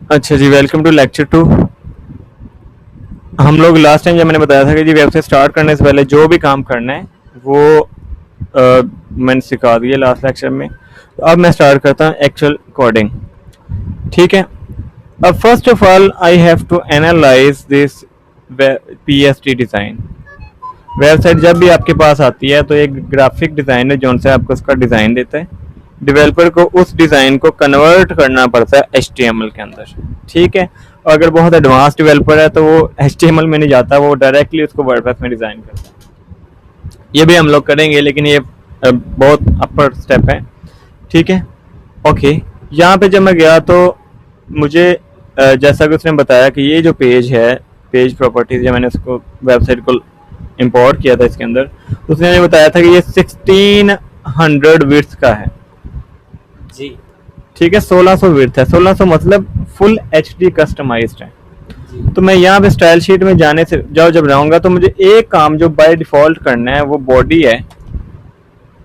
अच्छा जी, welcome to lecture 2। हम लोग लास्ट टाइम जब मैंने बताया था कि जी वेबसाइट स्टार्ट करने से पहले जो भी काम करना है वो मैंने सिखा दिया लास्ट लेक्चर में। तो अब मैं स्टार्ट करता हूँ एक्चुअल कोडिंग। ठीक है। अब first of all I have to analyse this PST design. Website जब भी आपके पास आती है तो एक ग्राफिक डिज़ाइनर जो से आपको उसका डिज़ाइन देता है, डेवलपर को उस डिज़ाइन को कन्वर्ट करना पड़ता है HTML के अंदर। ठीक है। और अगर बहुत एडवांस डेवलपर है तो वो HTML में नहीं जाता, वो डायरेक्टली उसको वर्डप्रेस में डिज़ाइन करता है। ये भी हम लोग करेंगे लेकिन ये बहुत अपर स्टेप है। ठीक है। ओके। यहाँ पे जब मैं गया तो मुझे जैसा कि उसने बताया कि ये जो पेज है, पेज प्रॉपर्टीज, जब मैंने उसको वेबसाइट को इंपोर्ट किया था इसके अंदर, उसने मुझे बताया था कि ये 1600 विड्थ का है। जी ठीक है। 1600 विड्थ है। 1600 मतलब फुल HD कस्टमाइज्ड है। जी तो मैं यहाँ पे स्टाइल शीट में जाने से जब रहूँगा तो मुझे एक काम जो बाय डिफ़ॉल्ट करना है वो बॉडी है,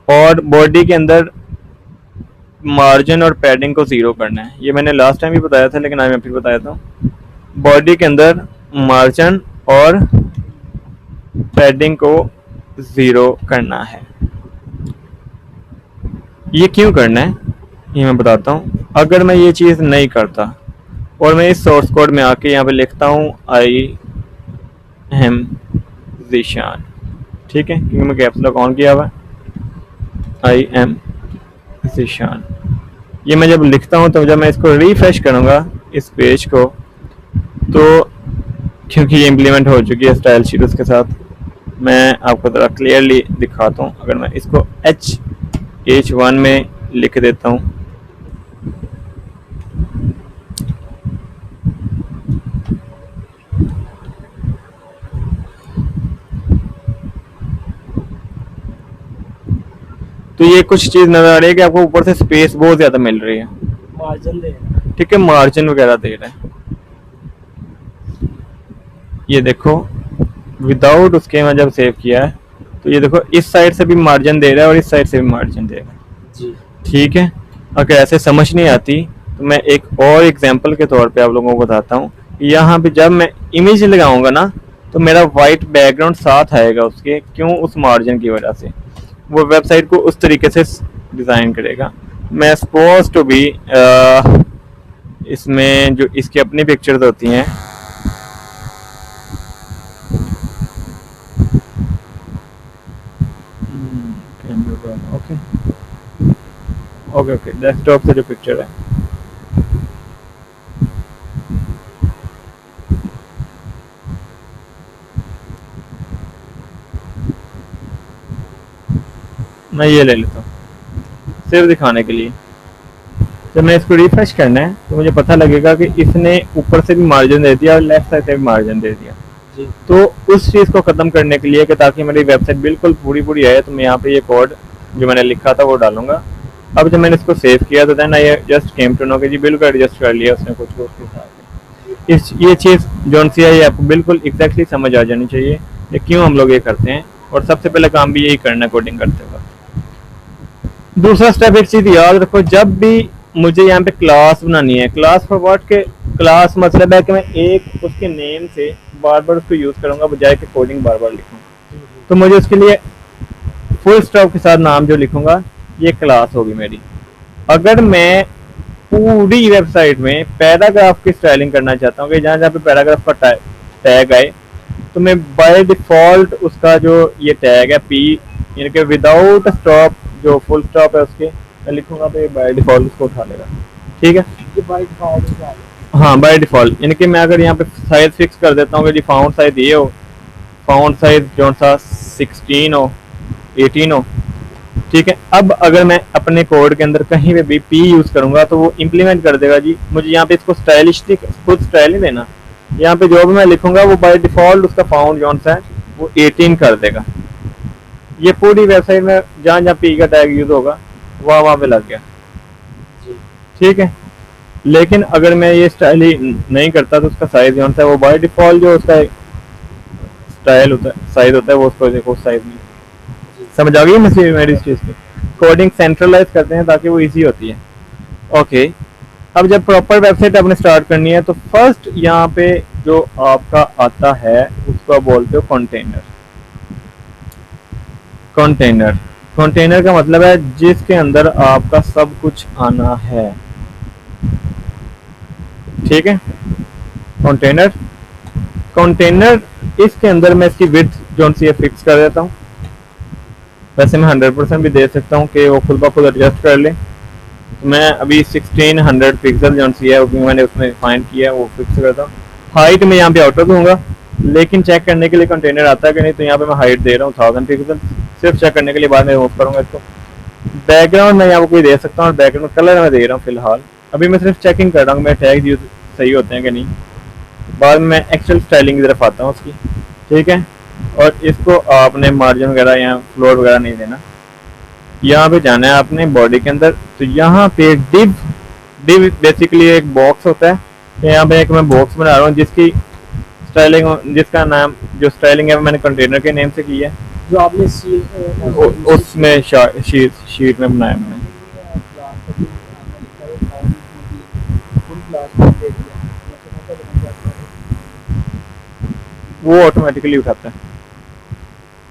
और बॉडी के अंदर मार्जिन और पैडिंग को ज़ीरो करना है। ये मैंने लास्ट टाइम भी बताया था लेकिन आज मैं फिर बताया था। बॉडी के अंदर मार्जिन और पैडिंग को ज़ीरो करना है। ये क्यों करना है ये मैं बताता हूँ। अगर मैं ये चीज़ नहीं करता और मैं इस सोर्स कोड में आके यहाँ पे लिखता हूँ आई एम ज़ीशान, ठीक है, क्योंकि मैं कैप्स लॉक ऑन किया हुआ है, आई एम ज़ीशान। ये मैं जब लिखता हूँ तो जब मैं इसको रिफ्रेश करूँगा इस पेज को, तो क्योंकि ये इम्प्लीमेंट हो चुकी है स्टाइल शीट उसके साथ, मैं आपको ज़रा क्लियरली दिखाता हूँ। अगर मैं इसको H1 में लिख देता हूँ, तो ये कुछ चीज़ नज़र आ रही है कि आपको ऊपर से स्पेस बहुत ज़्यादा मिल रही है। मार्जिन दे रहे हैं। ठीक है, मार्जिन वगैरह दे रहे हैं। ये देखो, विदाउट उसके मैं जब सेव किया है तो ये देखो इस साइड से भी मार्जिन दे रहा है और इस साइड से भी मार्जिन दे रहा है। जी ठीक है। अगर ऐसे समझ नहीं आती तो मैं एक और एग्जांपल के तौर पे आप लोगों को बताता हूँ। यहाँ पे जब मैं इमेज लगाऊंगा ना तो मेरा वाइट बैकग्राउंड साथ आएगा उसके, क्यों? उस मार्जिन की वजह से। वो वेबसाइट को उस तरीके से डिज़ाइन करेगा। मैं सपोज टू बी इसमें जो इसकी अपनी पिक्चर्स होती हैं, ओके ओके ओके, डेस्कटॉप से जो पिक्चर है, मैं ये ले लेता हूँ सिर्फ दिखाने के लिए। जब मैं इसको रिफ्रेश करना है तो मुझे पता लगेगा कि इसने ऊपर से भी मार्जिन दे दिया और लेफ्ट साइड से भी मार्जिन दे दिया। जी तो उस चीज़ को ख़त्म करने के लिए कि ताकि मेरी वेबसाइट बिल्कुल पूरी पूरी आए, तो मैं यहाँ पे ये कोड जो मैंने लिखा था वो डालूंगा। अब जब मैंने इसको सेव किया तो then I just came to know कि जी बिल्कुल एडजस्ट कर लिया उसने कुछ को उसके साथ। इस ये चीज़ जो सी है ये आपको बिल्कुल एग्जैक्टली समझ आ जानी चाहिए कि क्यों हम लोग ये करते हैं, और सबसे पहले काम भी यही करना है कोडिंग करते वक्त। दूसरा स्टेप, एक चीज़ याद रखो, जब भी मुझे यहाँ पे क्लास बनानी है, क्लास फॉर व्हाट के, क्लास मतलब है कि मैं एक उसके नेम से बार बार उसको यूज़ करूँगा बजाय कि कोडिंग बार बार लिखूँ। तो मुझे उसके लिए फुल स्टॉप के साथ नाम जो लिखूँगा ये क्लास होगी मेरी। अगर मैं पूरी वेबसाइट में पैराग्राफ की स्टाइलिंग करना चाहता हूँ कि जहाँ जहाँ पे पैराग्राफ का टैग आए, तो मैं बाय डिफ़ॉल्ट उसका जो ये टैग है पी, यानी कि विदाउट स्टॉप, जो फुल स्टॉप है उसके मैं लिखूंगा तो ये बाय डिफ़ॉल्ट उसको उठा लेगा। ठीक है। ये बाय डिफॉल्ट है। हाँ, बाय डिफ़ॉल्ट, यानी कि मैं अगर यहाँ पे साइज फिक्स कर देता हूँ कि जी फाउंट साइज ये हो, फाउंट साइज जो सा 16 हो, 18 हो। ठीक है। अब अगर मैं अपने कोड के अंदर कहीं पे भी पी यूज़ करूँगा तो वो इम्प्लीमेंट कर देगा जी। मुझे यहाँ पे इसको स्टाइलिश खुद स्टाइल नहीं देना, यहाँ पे जो भी मैं लिखूंगा वो बाय डिफ़ॉल्ट उसका फाउंट जो सा है वो 18 कर देगा। ये पूरी वेबसाइट में जहाँ जहाँ पी का टैग यूज़ होगा वहाँ वहाँ पे लग गया। जी ठीक है। लेकिन अगर मैं ये स्टाइल ही नहीं करता तो उसका साइज जो है वो बाय डिफ़ॉल्ट जो उसका स्टाइल होता है, साइज होता है, वो उसको देखो साइज में। जी समझ आ गई मेरी इस चीज़ की। कोडिंग सेंट्रलाइज करते हैं ताकि वो इजी होती है। ओके। अब जब प्रॉपर वेबसाइट आपने स्टार्ट करनी है तो फर्स्ट यहाँ पे जो आपका आता है उसको आप बोलते हो कंटेनर। कंटेनर कंटेनर का मतलब है जिसके अंदर आपका सब कुछ आना है, ठीक है। कंटेनर कंटेनर इसके अंदर मैं इसकी विड्थ जो सी है फिक्स कर देता हूँ। वैसे मैं 100% भी दे सकता हूँ कि वो खुद ब खुद एडजस्ट कर ले। तो मैं अभी 1600 पिक्सल जो सी है वो मैंने उसमें फाइंड किया है, वो फिक्स करता हूँ। हाइट में यहाँ पे ऑटो दूंगा, लेकिन चेक करने के लिए कंटेनर आता है कि नहीं, तो यहाँ पे मैं हाइट दे रहा हूँ 1000 पिक्सल, सिर्फ चेक करने के लिए। बाद में रिमूव करूँगा इसको। बैकग्राउंड मैं यहाँ पे कोई दे सकता हूँ और बैकग्राउंड कलर मैं दे रहा हूँ फिलहाल। अभी मैं सिर्फ चेकिंग कर रहा हूँ मेरे टैग यूज सही होते हैं कि नहीं। बाद में मैं एक्चुअल स्टाइलिंग की तरफ आता हूँ उसकी, ठीक है। और इसको आपने मार्जिन वगैरह या फ्लोर वगैरह नहीं देना। यहाँ पे जाना है आपने बॉडी के अंदर, तो यहाँ पे डिव डिव बेसिकली एक बॉक्स होता है। तो यहाँ पे एक मैं बॉक्स बना रहा हूँ जिसकी स्टाइलिंग, जिसका नाम जो स्टाइलिंग है मैंने कंटेनर के नेम से की है। जो आपने उसमें शीट में बनाया मैंने। वो ऑटोमेटिकली उठाता है।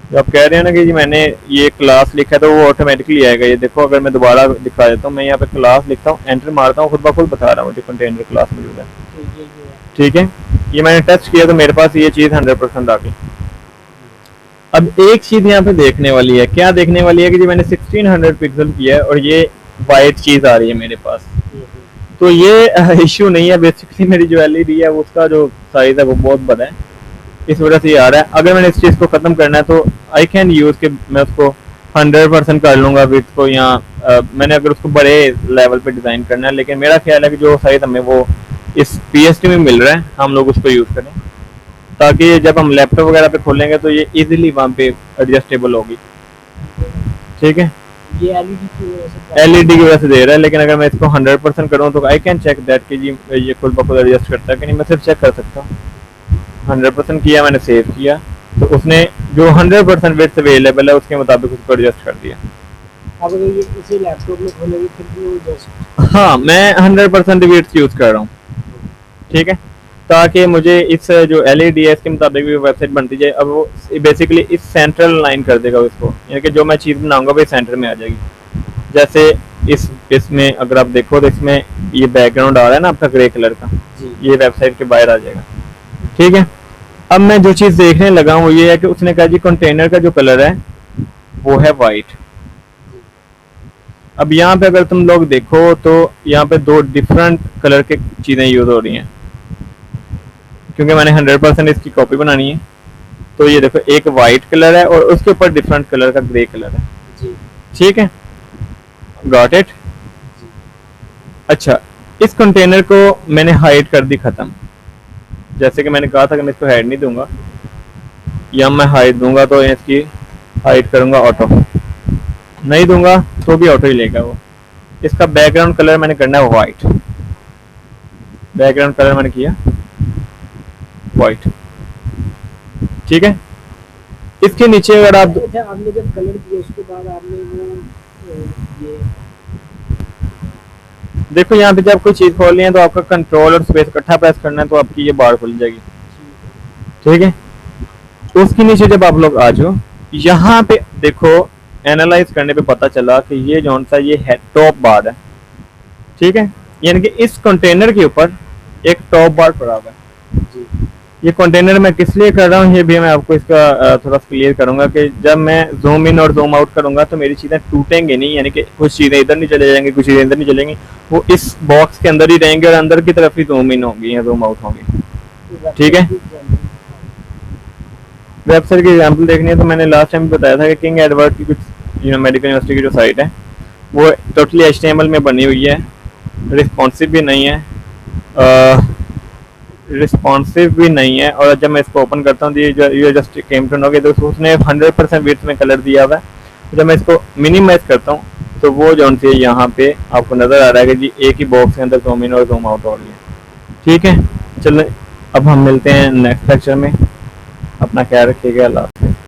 जो आप कह रहे हैं ना कि जी मैंने ये क्लास लिखा है, तो वो ऑटोमेटिकली आएगा। ये देखो, अगर मैं दोबारा दिखा देता हूँ, मैं यहाँ पे क्लास लिखता हूँ, एंटर मारता हूँ, खुद ब खुद बता रहा हूँ मुझे कंटेनर क्लास मौजूद है, ठीक है। ये मैंने टच किया तो मेरे पास ये चीज़ 100% आ गई। अब एक चीज़ यहाँ पे देखने वाली है, क्या देखने वाली है कि जी मैंने 1600 पिक्सल किया है और ये वाइट चीज़ आ रही है मेरे पास। तो ये इश्यू नहीं है, बेसिकली मेरी जो एलईडी है उसका जो साइज है वो बहुत बड़ा है, इस वजह से ये आ रहा है। अगर मैंने इस चीज़ को ख़त्म करना है तो आई कैन यूज़ के मैं उसको 100% कर लूँगा विड्थ को। यहाँ मैंने अगर उसको बड़े लेवल पे डिज़ाइन करना है, लेकिन मेरा ख्याल है कि जो साइज हमें वो इस PST में मिल रहा है हम लोग उसको यूज़ करें, ताकि जब हम लैपटॉप वगैरह पे खोलेंगे तो ये इजीली वहाँ पे एडजस्टेबल होगी, ठीक है। ये एलईडी की वजह से दे रहा है, लेकिन अगर मैं इसको 100% करूँ तो आई कैन चेक दैट कि जी ये खुद ब खुद एडजस्ट करता है कि नहीं। मैं सिर्फ चेक कर सकता हूँ। 100% किया, मैंने सेव किया, तो उसने जो 100% विड्थ अवेलेबल है उसके मुताबिक उसको एडजस्ट कर दिया। अब अगर ये इसे लैपटॉप में खोलेंगे फिर भी वो एडजस्ट। हाँ, मैं 100% विड्थ यूज़ कर रहा हूँ, ठीक है, ताकि मुझे इस जो एलईडी है इसके मुताबिक भी वेबसाइट बनती जाए। अब वो बेसिकली इस सेंट्रल लाइन कर देगा इसको, यानी कि जो मैं चीज़ बनाऊंगा वो सेंटर में आ जाएगी। जैसे इसमें अगर आप देखो तो इसमें ये बैकग्राउंड आ रहा है ना आपका ग्रे कलर का, ये वेबसाइट के बाहर आ जाएगा, ठीक है। अब मैं जो चीज़ देखने लगा हूँ वो ये है कि उसने कहा जी कंटेनर का जो कलर है वो है वाइट। अब यहाँ पे अगर तुम लोग देखो तो यहाँ पे दो डिफरेंट कलर के चीज़ें यूज़ हो रही हैं, क्योंकि मैंने 100% इसकी कॉपी बनानी है। तो ये देखो, एक वाइट कलर है और उसके ऊपर डिफरेंट कलर का ग्रे कलर है, ठीक है। Got it. अच्छा, इस कंटेनर को मैंने हाइड कर दी ख़त्म। जैसे कि मैंने कहा था कि मैं इसको हाइड नहीं दूंगा, या मैं हाइड दूंगा तो इसकी हाइड करूंगा ऑटो, नहीं दूंगा तो भी ऑटो ही लेगा वो। इसका बैकग्राउंड कलर मैंने करना है वाइट, बैकग्राउंड कलर मैंने किया वाइट, ठीक है। इसके नीचे अगर आप आपने जब कलर किया उसके बाद आपने वो ये देखो यहाँ पे जब कोई चीज़ खोलनी है तो आपका कंट्रोल और स्पेस इकट्ठा प्रेस करना है तो आपकी ये बार खुल जाएगी, ठीक है। तो उसके नीचे जब आप लोग आ जाओ, यहाँ पे देखो एनालाइज करने पे पता चला कि ये जो सा ये है टॉप बार है, ठीक है। यानी कि इस कंटेनर के ऊपर एक टॉप बार पड़ा हुआ है। ये कंटेनर मैं किस लिए कर रहा हूँ ये भी मैं आपको इसका थोड़ा क्लियर करूंगा कि जब मैं जूम इन और जूम आउट करूंगा तो मेरी चीज़ें टूटेंगी नहीं, यानी कि कुछ चीज़ें इधर नहीं चले जाएंगी, कुछ चीज़ें इधर नहीं चलेंगी, वो इस बॉक्स के अंदर ही रहेंगे और अंदर की तरफ ही जूम इन होंगी या जूम आउट होंगी, ठीक है। वेबसाइट की एग्जाम्पल देखनी है तो मैंने लास्ट टाइम बताया था कि किंग एडवर्ड की कुछ मेडिकल यूनिवर्सिटी की जो साइट है वो टोटली HTML में बनी हुई है, रिस्पॉन्सिव भी नहीं है, और जब मैं इसको ओपन करता हूँ ये जस्ट केम टू नो कि तो उसने 100% विड्थ में कलर दिया हुआ है। जब मैं इसको मिनिमाइज करता हूँ तो वो जो है यहाँ पे आपको नज़र आ रहा है कि जी एक ही बॉक्स के अंदर जूम इन और जूम आउट हो रही है, ठीक है। चलो अब हम मिलते हैं नेक्स्ट लेक्चर में, अपना ख्याल रखिएगा, अल्लाह हाफ़िज़।